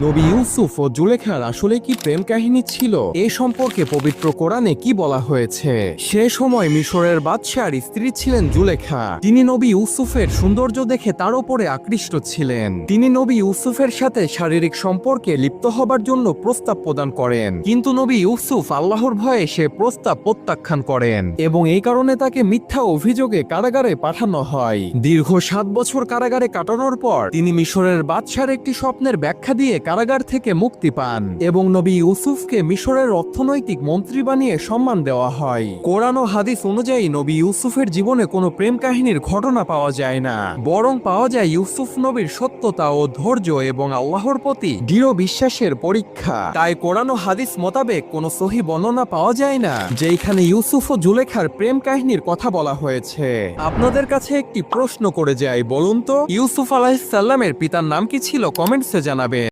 নবী ইউসুফ ও জুলেখার আসলে কি প্রেম কাহিনী ছিল এ সম্পর্কে পবিত্র কোরআনে কি বলা হয়েছে? সে সময় মিশরের বাদশার স্ত্রী ছিলেন জুলেখা। তিনি নবী ইউসুফের সৌন্দর্য দেখে তার উপরে আকৃষ্ট ছিলেন। তিনি নবী ইউসুফের সাথে শারীরিক সম্পর্কে লিপ্ত হবার জন্য প্রস্তাব প্রদান করেন, কিন্তু নবী ইউসুফ আল্লাহর ভয়ে সে প্রস্তাব প্রত্যাখ্যান করেন এবং এই কারণে তাকে মিথ্যা অভিযোগে কারাগারে পাঠানো হয়। দীর্ঘ 7 বছর কারাগারে কাটানোর পর তিনি মিশরের বাদশার একটি স্বপ্নের ব্যাখ্যা দিয়ে কারাগার থেকে মুক্তি পান এবং নবী ইউসুফকে মিশরের অর্থনৈতিক মন্ত্রী বানিয়ে সম্মান দেওয়া হয়। কোরআন ও হাদিস অনুযায়ী নবী ইউসুফের জীবনে কোনো প্রেম কাহিনীর ঘটনা পাওয়া যায় না, বরং পাওয়া যায় ইউসুফ নবীর সত্যতা ও ধৈর্য এবং আল্লাহর প্রতি দৃঢ় বিশ্বাসের পরীক্ষা। তাই কোরআন ও হাদিস মোতাবেক কোনো সহিহ বর্ণনা পাওয়া যায় না যেখানে ইউসুফ ও জুলেখার প্রেম কাহিনীর কথা বলা হয়েছে। আপনাদের কাছে একটি প্রশ্ন করে যাই, বলুন তো ইউসুফ আলাইহিস সালামের পিতার নাম কি ছিল? কমেন্টসে জানাবেন।